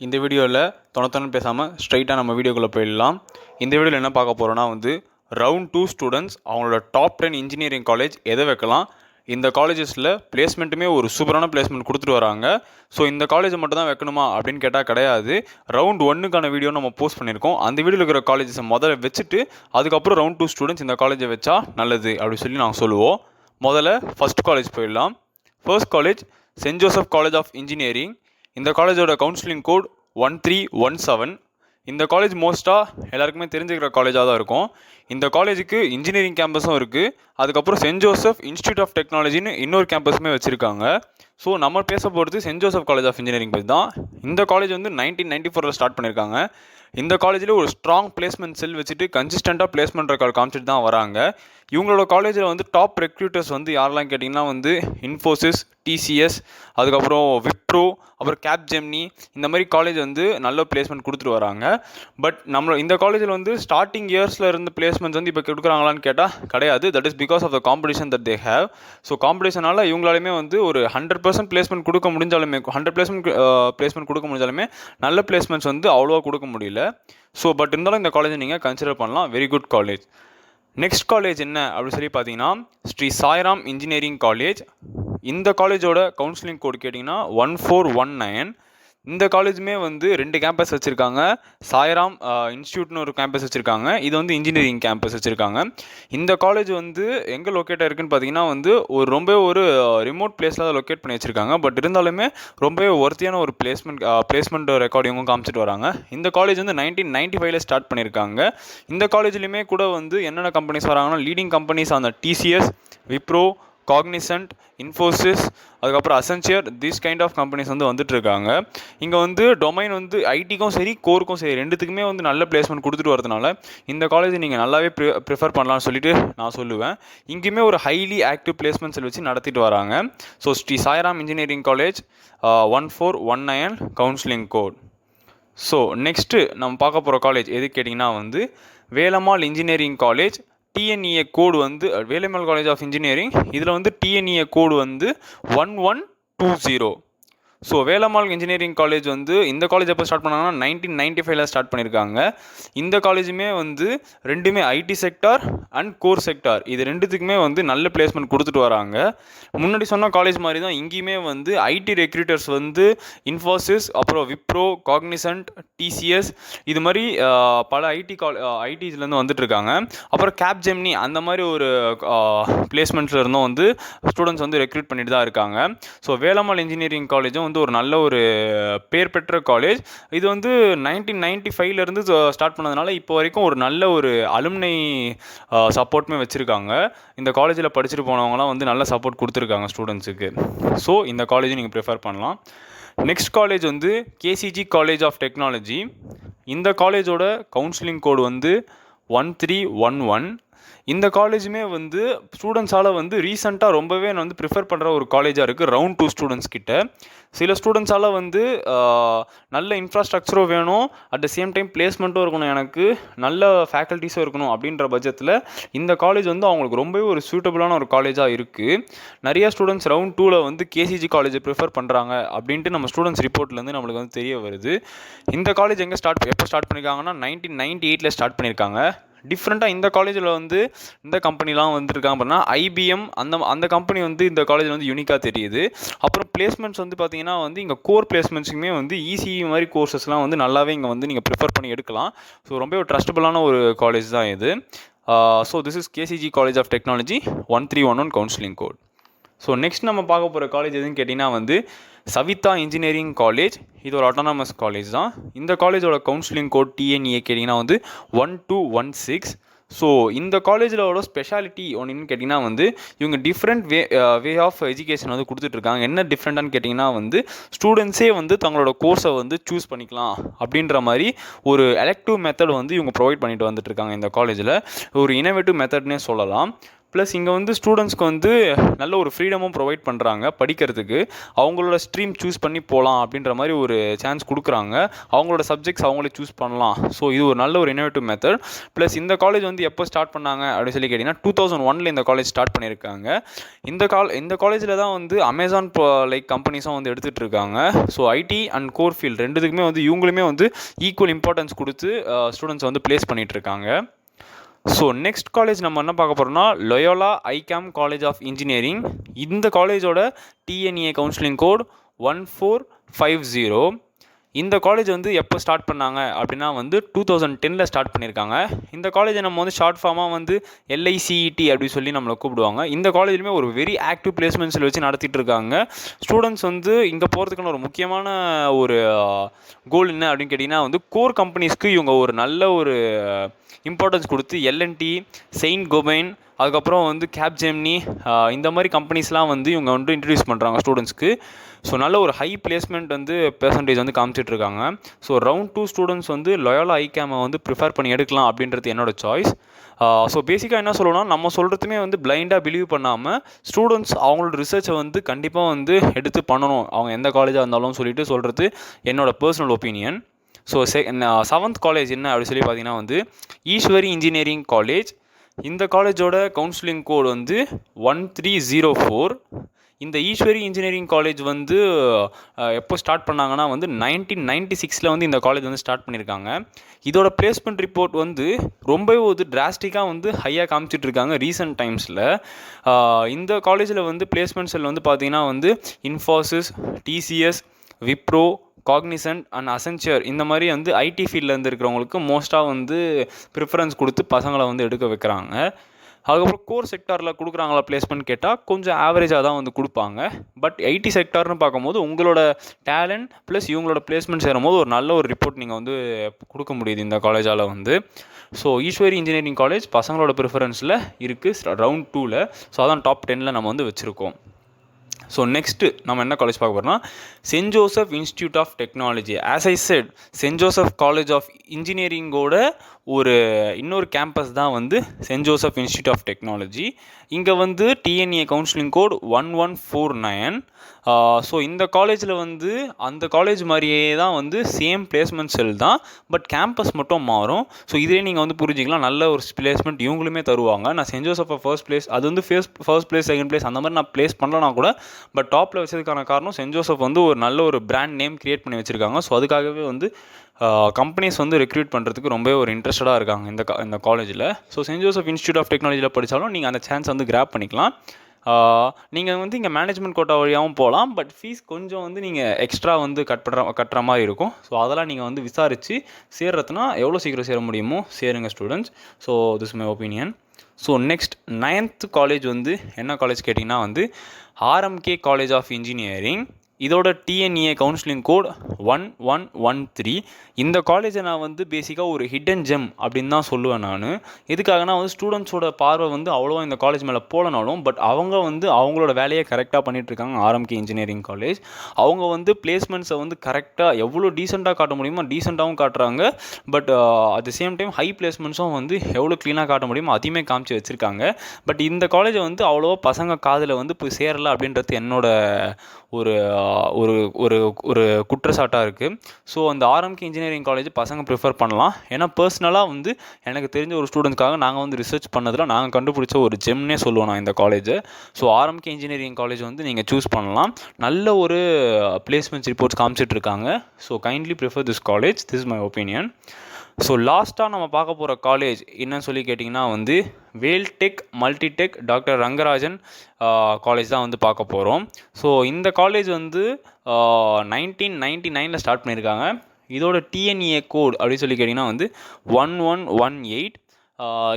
இந்த வீடியோவில் தொணத்தொன்னு பேசாமல் ஸ்ட்ரைட்டாக நம்ம வீடியோக்குள்ளே போயிடலாம். இந்த வீடியோவில் என்ன பார்க்க போகிறோன்னா ரவுண்ட் 2 ஸ்டூடெண்ட்ஸ் அவங்களோட டாப் 10 இன்ஜினியரிங் காலேஜ் எதை வைக்கலாம், இந்த காலேஜஸில் பிளேஸ்மெண்ட்டுமே ஒரு சூப்பரான பிளேஸ்மெண்ட் கொடுத்துட்டு வராங்க. ஸோ இந்த காலேஜை மட்டும் தான் வைக்கணுமா அப்படின்னு கேட்டால் கிடையாது. ரவுண்ட் 1க்கான வீடியோ நம்ம போஸ்ட் பண்ணியிருக்கோம். அந்த வீடியோவில் இருக்கிற காலேஜஸை முதல்ல வச்சுட்டு அதுக்கப்புறம் ரவுண்ட் 2 ஸ்டூடெண்ட்ஸ் இந்த காலேஜை வச்சா நல்லது அப்படின்னு சொல்லி நாங்கள் சொல்லுவோம். முதல்ல ஃபஸ்ட் காலேஜ் போயிடலாம். First college saint Joseph college of engineering. இந்த காலேஜோட கவுன்சிலிங் கோட் 1317. இந்த காலேஜ் மோஸ்ட்டாக எல்லாருக்குமே தெரிஞ்சுக்கிற காலேஜாக தான் இருக்கும். இந்த காலேஜுக்கு இன்ஜினியரிங் கேம்பஸும் இருக்குது. அதுக்கப்புறம் சென்ட் ஜோசப் இன்ஸ்டியூட் ஆஃப் டெக்னாலஜின்னு இன்னொரு கேம்பஸுமே வச்சுருக்காங்க. ஸோ நம்ம பேச போகிறது saint Joseph college of engineering பற்றி தான். இந்த காலேஜ் 1994 ஸ்டார்ட் பண்ணியிருக்காங்க. இந்த காலேஜில் ஒரு ஸ்ட்ராங் பிளேஸ்மெண்ட் செல் வச்சுட்டு கன்சிஸ்டண்ட்டாக பிளேஸ்மெண்ட் ரெக்கார்ட் காமிச்சிட்டு தான் வராங்க. இவங்களோட காலேஜில் டாப் ரெக்ரூட்டர்ஸ் யாரெல்லாம் கேட்டிங்கன்னா இன்ஃபோசிஸ், டிசிஎஸ், அதுக்கப்புறம் விப்ரோ, அப்புறம் கேப்ஜெமினி, இந்த மாதிரி காலேஜ் நல்ல பிளேஸ்மெண்ட் கொடுத்துட்டு வராங்க. பட் இந்த காலேஜில் ஸ்டார்டிங் இயர்ஸில் இருந்த பிளேஸ்மெண்ட்ஸ் இப்போ கொடுக்குறாங்களான்னு கேட்டால் கிடையாது. That is because of the competition that they have. So காம்படிஷனால் இவங்களாலுமே ஒரு 100% பிளேஸ்மெண்ட் கொடுக்க முடிஞ்சாலுமே 100% பிளேஸ்மெண்ட் கொடுக்க முடிஞ்சாலுமே நல்ல பிளேஸ்மெண்ட்ஸ் அவ்வளோவா கொடுக்க முடியல. ஸோ பட் இருந்தாலும் இந்த காலேஜை நீங்கள் கன்சிடர் பண்ணலாம். Very good college. Next college என்ன அப்படின்னு சொல்லி பார்த்தீங்கன்னா ஸ்ரீ சாய்ராம் இன்ஜினியரிங் காலேஜ். இந்த காலேஜோட கவுன்சிலிங் கோட் கேட்டிங்கன்னா 1419. இந்த காலேஜுமே 2 கேம்பஸ் வச்சுருக்காங்க. சாய்ராம் இன்ஸ்டியூட்னு ஒரு கேம்பஸ் வச்சுருக்காங்க. இது இன்ஜினியரிங் கேம்பஸ் வச்சுருக்காங்க. இந்த காலேஜ் எங்கே லொக்கேட்டாக இருக்குன்னு பார்த்தீங்கன்னா ஒரு ரிமோட் பிளேஸில் தான் லொக்கேட் பண்ணி வச்சுருக்காங்க. பட் இருந்தாலுமே ரொம்பவே ஒர்த்தியான ஒரு பிளேஸ்மெண்ட் ரெக்கார்டிங்கும் காமிச்சிட்டு வராங்க. இந்த காலேஜ் 1995 ஸ்டார்ட் பண்ணியிருக்காங்க. இந்த காலேஜ்லேயுமே கூட என்னென்ன கம்பெனிஸ் வராங்கன்னா லீடிங் கம்பெனிஸ் அந்த டிசிஎஸ், விப்ரோ, காக்னிசன்ட், இன்ஃபோசிஸ், அதுக்கப்புறம் அசென்சியர், திஸ் கைண்ட் ஆஃப் கம்பெனிஸ் வந்துட்டுருக்காங்க. இங்கே டொமைன் ஐடிக்கும் சரி கோருக்கும் சரி ரெண்டுத்துக்குமே நல்ல பிளேஸ்மெண்ட் கொடுத்துட்டு வரதுனால இந்த காலேஜ் நீங்கள் நல்லாவே ப்ரிஃபர் பண்ணலாம்னு சொல்லிட்டு நான் சொல்லுவேன். இங்கேயுமே ஒரு ஹைலி ஆக்டிவ் பிளேஸ்மெண்ட்ஸ் வச்சு நடத்திட்டு வராங்க. So Sri Sairam engineering college 1419 counselling code. So next நம்ம பார்க்க போகிற காலேஜ் எது கேட்டிங்கன்னா Velammal engineering college. TNEA code Velammal college of engineering. இதில் TNEA code 1120. So Velammal engineering college இந்த காலேஜ் எப்போ ஸ்டார்ட் பண்ணாங்கன்னா 1995 ஸ்டார்ட் பண்ணியிருக்காங்க. இந்த காலேஜுமே ரெண்டுமே IT sector and core sector இது ரெண்டுத்துக்குமே நல்ல பிளேஸ்மெண்ட் கொடுத்துட்டு வராங்க. முன்னாடி சொன்ன காலேஜ் மாதிரி தான் இங்கேயுமே ஐடி ரெக்ரூட்டர்ஸ் இன்ஃபோசிஸ், அப்புறம் விப்ரோ, காக்னிசன்ட், டிசிஎஸ், இது மாதிரி பல ஐடிஸ்லேருந்து வந்துட்டுருக்காங்க. அப்புறம் கேப்ஜெமினி அந்த மாதிரி ஒரு பிளேஸ்மெண்ட்ஸில் இருந்தும் ஸ்டூடெண்ட்ஸ் ரெக்ரூட் பண்ணிட்டு தான் இருக்காங்க. ஸோ வேலம்மாள் இன்ஜினியரிங் காலேஜும் ஒரு நல்ல ஒரு பேர் பெற்ற காலேஜ். இது 1995 ஸ்டார்ட் பண்ணதுனால இப்போ வரைக்கும் ஒரு நல்ல ஒரு அலுமினை சப்போர்ட்டுமே வச்சுருக்காங்க. இந்த காலேஜில் படிச்சுட்டு போனவங்களாம் நல்ல சப்போர்ட் கொடுத்துருக்காங்க ஸ்டூடெண்ட்ஸுக்கு. ஸோ இந்த காலேஜை நீங்கள் ப்ரிஃபர் பண்ணலாம். Next college KCG college of technology. இந்த காலேஜோட கவுன்சிலிங் கோடு 1311. இந்த காலேஜுமே ஸ்டூடெண்ட்ஸால் ரீசெண்டாக ரொம்பவே ப்ரிஃபர் பண்ணுற ஒரு காலேஜாக இருக்குது ரவுண்ட் 2 ஸ்டூடெண்ட்ஸ் கிட்ட. சில ஸ்டூடெண்ட்ஸால் நல்ல இன்ஃப்ராஸ்ட்ரக்சரும் வேணும், அட் த சேம் டைம் பிளேஸ்மெண்ட்டும் இருக்கணும், எனக்கு நல்ல ஃபேக்கல்ட்டிஸும் இருக்கணும் அப்படின்ற பட்சத்தில் இந்த காலேஜ் அவங்களுக்கு ரொம்பவே ஒரு சூட்டபுளான ஒரு காலேஜாக இருக்குது. நிறைய ஸ்டூடெண்ட்ஸ் ரவுண்ட் 2ல் கேசிஜி காலேஜை ப்ரிஃபர் பண்ணுறாங்க அப்படின்ட்டு நம்ம ஸ்டூடெண்ட்ஸ் ரிப்போர்ட்லேருந்து நம்மளுக்கு தெரிய வருது. இந்த காலேஜ் எப்போ ஸ்டார்ட் பண்ணியிருக்காங்கன்னா 1998 ஸ்டார்ட் பண்ணியிருக்காங்க. டிஃப்ரெண்ட்டாக இந்த காலேஜில் இந்த கம்பெனிலாம் வந்துருக்காங்க அப்படின்னா ஐபிஎம் அந்த கம்பெனி இந்த காலேஜில் யூனிக்காக தெரியுது. அப்புறம் பிளேஸ்மெண்ட்ஸ் பார்த்தீங்கன்னா இங்கே கோர் பிளேஸ்மெண்ட்ஸுக்குமே இசிஇ மாதிரி கோர்சஸ்லாம் நல்லாவே இங்கே நீங்கள் ப்ரிஃபர் பண்ணி எடுக்கலாம். ஸோ ரொம்ப ஒரு ட்ரஸ்டபுளான ஒரு காலேஜ் தான் இது. So this is KCG college of technology 1311 counselling code. So next நம்ம பார்க்க போகிற காலேஜ் எதுன்னு கேட்டிங்கன்னா சவிதா இன்ஜினியரிங் காலேஜ். இது ஒரு ஆட்டோனமஸ் காலேஜ் தான். இந்த காலேஜோட கவுன்சிலிங் கோட் டிஎன்இஏ கேட்டிங்கன்னா 1216. ஸோ இந்த காலேஜோட ஸ்பெஷாலிட்டி ஒன்றுன்னு கேட்டிங்கன்னா இவங்க டிஃப்ரெண்ட் வே ஆஃப் எஜுகேஷன் கொடுத்துட்ருக்காங்க. என்ன டிஃப்ரெண்ட்டானு கேட்டிங்கன்னா ஸ்டூடெண்ட்ஸே தங்களோட கோர்ஸை சூஸ் பண்ணிக்கலாம் அப்படின்ற மாதிரி ஒரு எலெக்டிவ் மெத்தட் இவங்க ப்ரொவைட் பண்ணிட்டு வந்துட்டுருக்காங்க. இந்த காலேஜில் ஒரு இனோவேட்டிவ் மெத்தட்னே சொல்லலாம். ப்ளஸ் இங்கே வந்து ஸ்டூடெண்ட்ஸ்க்கு வந்து நல்ல ஒரு ஃப்ரீடமும் ப்ரொவைட் பண்ணுறாங்க படிக்கிறதுக்கு. அவங்களோட ஸ்ட்ரீம் சூஸ் பண்ணி போகலாம் அப்படின்ற மாதிரி ஒரு சான்ஸ் கொடுக்குறாங்க. அவங்களோட சப்ஜெக்ட்ஸ் அவங்களே சூஸ் பண்ணலாம். ஸோ இது ஒரு நல்ல ஒரு இன்னோவேட்டிவ் மெத்தட். ப்ளஸ் இந்த காலேஜ் வந்து எப்போ ஸ்டார்ட் பண்ணாங்க அப்படின்னு சொல்லி கேட்டிங்கன்னா 2001 இந்த காலேஜ் ஸ்டார்ட் பண்ணியிருக்காங்க. இந்த காலேஜில் தான் வந்து அமேசான் லைக் கம்பெனிஸும் வந்து எடுத்துகிட்டு இருக்காங்க. So IT and core field ரெண்டுத்துக்குமே வந்து இவங்களுமே வந்து ஈக்குவல் இம்பார்ட்டன்ஸ் கொடுத்து ஸ்டூடெண்ட்ஸ் வந்து ப்ளேஸ் பண்ணிகிட்ருக்காங்க. ஸோ நெக்ஸ்ட் காலேஜ் நம்ம என்ன பார்க்க போகிறோம்னா Loyola ICAM college of engineering. இந்த காலேஜோட டிஎன்ஏ கவுன்சிலிங் கோட் 1450. இந்த காலேஜ் வந்து எப்போ ஸ்டார்ட் பண்ணாங்க அப்படின்னா வந்து 2010 ஸ்டார்ட் பண்ணியிருக்காங்க. இந்த காலேஜை நம்ம வந்து ஷார்ட் ஃபார்மாக வந்து LICET அப்படி சொல்லி நம்மளை கூப்பிடுவாங்க. இந்த காலேஜ்லையுமே ஒரு வெரி ஆக்டிவ் பிளேஸ்மெண்ட்ஸில் வச்சு நடத்திட்டு இருக்காங்க. ஸ்டூடெண்ட்ஸ் வந்து இங்கே போகிறதுக்கான ஒரு முக்கியமான ஒரு கோல் என்ன அப்படின்னு கேட்டிங்கன்னா வந்து கோர் கம்பெனிஸ்க்கு இவங்க ஒரு நல்ல ஒரு இம்பார்ட்டன்ஸ் கொடுத்து LNT, செயின்ட் கோபைன், அதுக்கப்புறம் வந்து கேப்ஜெமினி இந்த மாதிரி கம்பெனிஸ்லாம் வந்து இவங்க வந்து இன்ட்ரடியூஸ் பண்ணுறாங்க ஸ்டூடெண்ட்ஸ்க்கு. ஸோ நல்ல ஒரு ஹை பிளேஸ்மெண்ட் வந்து பெர்சன்டேஜ் வந்து காமிச்சிட்ருக்காங்க. ஸோ ரவுண்ட் 2 ஸ்டூடெண்ட்ஸ் வந்து லொயோலா ஐகாமை வந்து ப்ரிஃபர் பண்ணி எடுக்கலாம் அப்படின்றது என்னோடய சாய்ஸ். ஸோ பேசிக்காக என்ன சொல்லணும்னா நம்ம சொல்கிறதுமே வந்து பிளைண்டாக பிலீவ் பண்ணாமல் ஸ்டூடெண்ட்ஸ் அவங்களோட ரிசர்ச்சை வந்து கண்டிப்பாக வந்து எடுத்து பண்ணணும், அவங்க எந்த காலேஜாக இருந்தாலும் சொல்லிட்டு சொல்கிறது என்னோடய personal opinion. So 7th college என்ன அப்படி சொல்லி பார்த்தீங்கன்னா வந்து ஈஸ்வரி இன்ஜினியரிங் காலேஜ். இந்த காலேஜோட கவுன்சிலிங் கோட் வந்து 1304. இந்த ஈஸ்வரி இன்ஜினியரிங் காலேஜ் வந்து எப்போ ஸ்டார்ட் பண்ணாங்கன்னா வந்து 1996 வந்து இந்த காலேஜ் வந்து ஸ்டார்ட் பண்ணியிருக்காங்க. இதோட பிளேஸ்மெண்ட் ரிப்போர்ட் வந்து ரொம்பவே ஒரு டிராஸ்டிக்காக வந்து ஹையாக காமிச்சிட்ருக்காங்க ரீசெண்ட் டைம்ஸில். இந்த காலேஜில் வந்து பிளேஸ்மெண்ட் செல் வந்து பார்த்திங்கன்னா வந்து Infosys, TCS, Wipro, Cognizant and Accenture இந்த மாதிரி வந்து ஐடி ஃபீல்டில் இருக்கிறவங்களுக்கு மோஸ்ட்டாக வந்து ப்ரிஃபரன்ஸ் கொடுத்து பசங்களை வந்து எடுக்க வைக்கிறாங்க. அதுக்கப்புறம் கோர் செக்டாரில் கொடுக்குறாங்களா பிளேஸ்மெண்ட் கேட்டால் கொஞ்சம் ஆவரேஜாக தான் வந்து கொடுப்பாங்க. பட் ஐடி செக்டார்னு பார்க்கும்போது உங்களோட டேலண்ட் ப்ளஸ் இவங்களோட பிளேஸ்மெண்ட் சேரும்போது ஒரு நல்ல ஒரு ரிப்போர்ட் நீங்கள் வந்து கொடுக்க முடியுது இந்த காலேஜால் வந்து. ஸோ ஈஸ்வரி இன்ஜினியரிங் காலேஜ் பசங்களோட ப்ரிஃபரன்ஸில் இருக்குது ரவுண்ட் 2ல். ஸோ அதான் டாப் 10ல் நம்ம வந்து வச்சுருக்கோம். ஸோ நெக்ஸ்ட்டு நம்ம என்ன காலேஜ் பார்க்க போகிறோம்னா Saint Joseph institute of Technology. As I said Saint Joseph college of இன்ஜினியரிங்கோட ஒரு இன்னொரு கேம்பஸ் தான் வந்து Saint Joseph institute of Technology. இங்கே வந்து டிஎன்ஏ கவுன்சிலிங் கோட் 1149. ஸோ இந்த காலேஜில் வந்து அந்த காலேஜ் மாதிரியே தான் வந்து சேம் பிளேஸ்மெண்ட் செல் தான், பட் கேம்பஸ் மட்டும் மாறும். ஸோ இதே நீங்கள் வந்து புரிஞ்சிக்கலாம், நல்ல ஒரு பிளேஸ்மெண்ட் இவங்களுமே தருவாங்க. நான் சென்ட் ஜோசப்பை ஃபர்ஸ்ட் பிளேஸ், அது வந்து ஃபர்ஸ்ட் பிளேஸ், செகண்ட் பிளேஸ் அந்த மாதிரி நான் பிளேஸ் பண்ணலனா கூட, பட் டாப்பில் வச்சதுக்கான காரணம் சென்ட் ஜோசப் வந்து ஒரு நல்ல ஒரு பிராண்ட் நேம் கிரியேட் பண்ணி வச்சுருக்காங்க. ஸோ அதுக்காகவே வந்து கம்பெனிஸ் வந்து ரெக்ரூட் பண்ணுறதுக்கு ரொம்பவே ஒரு இன்ட்ரெஸ்டடாக இருக்காங்க இந்த காலேஜில். So saint Joseph institute of டெக்னாலஜியில் படித்தாலும் நீங்கள் அந்த சான்ஸ் வந்து கிராப் பண்ணிக்கலாம். நீங்கள் வந்து இங்கே மேனேஜ்மெண்ட் கோட்டா வழியாகவும் போகலாம், பட் ஃபீஸ் கொஞ்சம் வந்து நீங்கள் எக்ஸ்ட்ரா வந்து கட்டுற மாதிரி இருக்கும். ஸோ அதெல்லாம் நீங்கள் வந்து விசாரித்து சேர்றதுனா எவ்வளோ சீக்கிரம் சேர முடியுமோ சேருங்க students. So this my opinion. So next 9th college வந்து என்ன காலேஜ் கேட்டிங்கன்னா வந்து RMK காலேஜ் ஆஃப் இன்ஜினியரிங். இதோட டிஎன்ஏ கவுன்சிலிங் கோட் 1113. இந்த காலேஜை நான் வந்து பேசிக்காக ஒரு ஹிடன் ஜெம் அப்படின்னு தான் சொல்லுவேன் நான். எதுக்காகனா வந்து ஸ்டூடெண்ட்ஸோட பார்வை வந்து அவ்வளோவா இந்த காலேஜ் மேலே போலனாலும், பட் அவங்க வந்து அவங்களோட வேலையை கரெக்டாக பண்ணிகிட்ருக்காங்க. RMK இன்ஜினியரிங் காலேஜ் அவங்க வந்து பிளேஸ்மெண்ட்ஸை வந்து கரெக்டாக எவ்வளோ டீசெண்டாக காட்ட முடியுமோ டீசெண்டாகவும் காட்டுறாங்க. But at the same time high பிளேஸ்மெண்ட்ஸும் வந்து எவ்வளோ க்ளீனாக காட்ட முடியுமோ அதையுமே காமிச்சு வச்சுருக்காங்க. பட் இந்த காலேஜை வந்து அவ்வளோவா பசங்க காதில் வந்து போய் சேரலை அப்படின்றது என்னோட ஒரு ஒரு ஒரு ஒரு குற்றச்சாட்டாக இருக்குது. ஸோ அந்த RMK இன்ஜினியரிங் காலேஜ் பசங்க ப்ரிஃபர் பண்ணலாம். ஏன்னா பர்சனலாக வந்து எனக்கு தெரிஞ்ச ஒரு ஸ்டூடெண்ட்ஸ்க்காக நாங்கள் வந்து ரிசர்ச் பண்ணதில் நாங்கள் கண்டுபிடிச்ச ஒரு ஜெம்னே சொல்லுவோம் நான் இந்த காலேஜை. ஸோ RMK இன்ஜினியரிங் காலேஜ் வந்து நீங்கள் சூஸ் பண்ணலாம். நல்ல ஒரு பிளேஸ்மெண்ட்ஸ் ரிப்போர்ட்ஸ் காமிச்சிட்ருக்காங்க. So kindly prefer this college. This is my opinion. So லாஸ்ட்டாக நம்ம பார்க்க போகிற காலேஜ் என்னன்னு சொல்லி கேட்டிங்கன்னா வந்து வேல்டெக் மல்டிடெக் டாக்டர் ரங்கராஜன் காலேஜ் தான் வந்து பார்க்க போகிறோம். ஸோ இந்த காலேஜ் வந்து 1999 ஸ்டார்ட் பண்ணியிருக்காங்க. இதோட டிஎன்ஏ கோட் அப்படின்னு சொல்லி கேட்டிங்கன்னா வந்து 1118.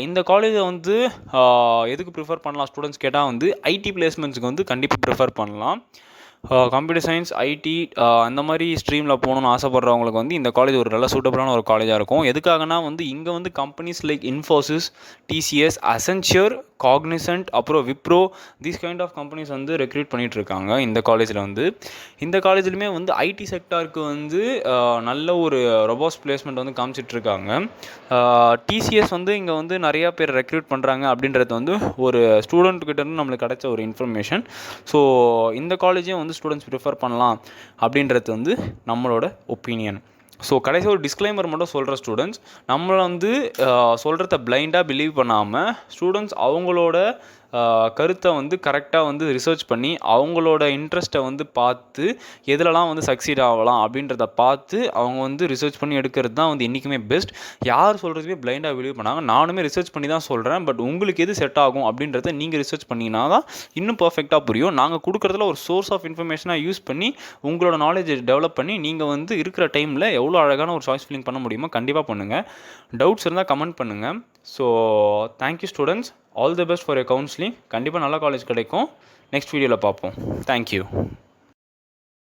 இந்த காலேஜை வந்து எதுக்கு ப்ரிஃபர் பண்ணலாம் ஸ்டூடெண்ட்ஸ் கேட்டால் வந்து ஐடி பிளேஸ்மெண்ட்ஸுக்கு வந்து கண்டிப்பாக ப்ரிஃபர் பண்ணலாம். கம்ப்யூட்டர் சயின்ஸ், ஐடி அந்த மாதிரி ஸ்ட்ரீமில் போகணுன்னு ஆசைப்படுறவங்களுக்கு வந்து இந்த காலேஜ் ஒரு நல்ல சூட்டபுளான ஒரு காலேஜாக இருக்கும். எதுக்காகனா வந்து இங்கே வந்து companies like Infosys, TCS, Accenture, Cognizant, அப்புறம் Wipro, these kind of companies வந்து ரெக்ரூட் பண்ணிகிட்ருக்காங்க இந்த காலேஜில் வந்து. இந்த காலேஜ்லையுமே வந்து ஐடி செக்டாருக்கு வந்து நல்ல ஒரு ரொபாஸ் பிளேஸ்மெண்ட் வந்து காமிச்சிட்ருக்காங்க. டிசிஎஸ் வந்து இங்கே வந்து நிறையா பேர் ரெக்ரூட் பண்ணுறாங்க அப்படின்றது வந்து ஒரு ஸ்டூடெண்ட்கிட்டேருந்து நம்மளுக்கு கிடைச்ச ஒரு இன்ஃபர்மேஷன். ஸோ இந்த காலேஜையும் வந்து ஸ்டூடெண்ட்ஸ் ப்ரிஃபர் பண்ணலாம் அப்படின்றது வந்து நம்மளோட ஒப்பீனியன். ஸோ கடைசி ஒரு டிஸ்க்ளைமர் மட்டும் சொல்கிற ஸ்டூடெண்ட்ஸ், நம்மளை வந்து சொல்கிறத பிளைண்டாக பிலீவ் பண்ணாமல் ஸ்டூடெண்ட்ஸ் அவங்களோட கருத்தை வந்து கரெக்டாக வந்து ரிசர்ச் பண்ணி அவங்களோட இன்ட்ரெஸ்ட்டை வந்து பார்த்து எதுலலாம் வந்து சக்சீட் ஆகலாம் அப்படின்றத பார்த்து அவங்க வந்து ரிசர்ச் பண்ணி எடுக்கிறது தான் வந்து என்றைக்குமே பெஸ்ட். யார் சொல்கிறதுமே பிளைண்டாக பிலீவ் பண்ணாங்க. நானுமே ரிசர்ச் பண்ணி தான் சொல்கிறேன். பட் உங்களுக்கு எது செட் ஆகும் அப்படின்றத நீங்கள் ரிசர்ச் பண்ணிங்கன்னா தான் இன்னும் பர்ஃபெக்டாக புரியும். நாங்கள் கொடுக்குறதுல ஒரு சோர்ஸ் ஆஃப் இன்ஃபர்மேஷனாக யூஸ் பண்ணி உங்களோட நாலேஜை டெவலப் பண்ணி நீங்கள் வந்து இருக்கிற டைமில் எவ்வளோ அழகான ஒரு சாய்ஸ் ஃபில்லிங் பண்ண முடியுமோ கண்டிப்பாக பண்ணுங்கள். டவுட்ஸ் இருந்தால் கமெண்ட் பண்ணுங்கள். So thank you students. All the best for your counselling. கண்டிப்பாக நல்ல காலேஜ் கிடைக்கும். நெக்ஸ்ட் வீடியோவில் பார்ப்போம். தேங்க்யூ.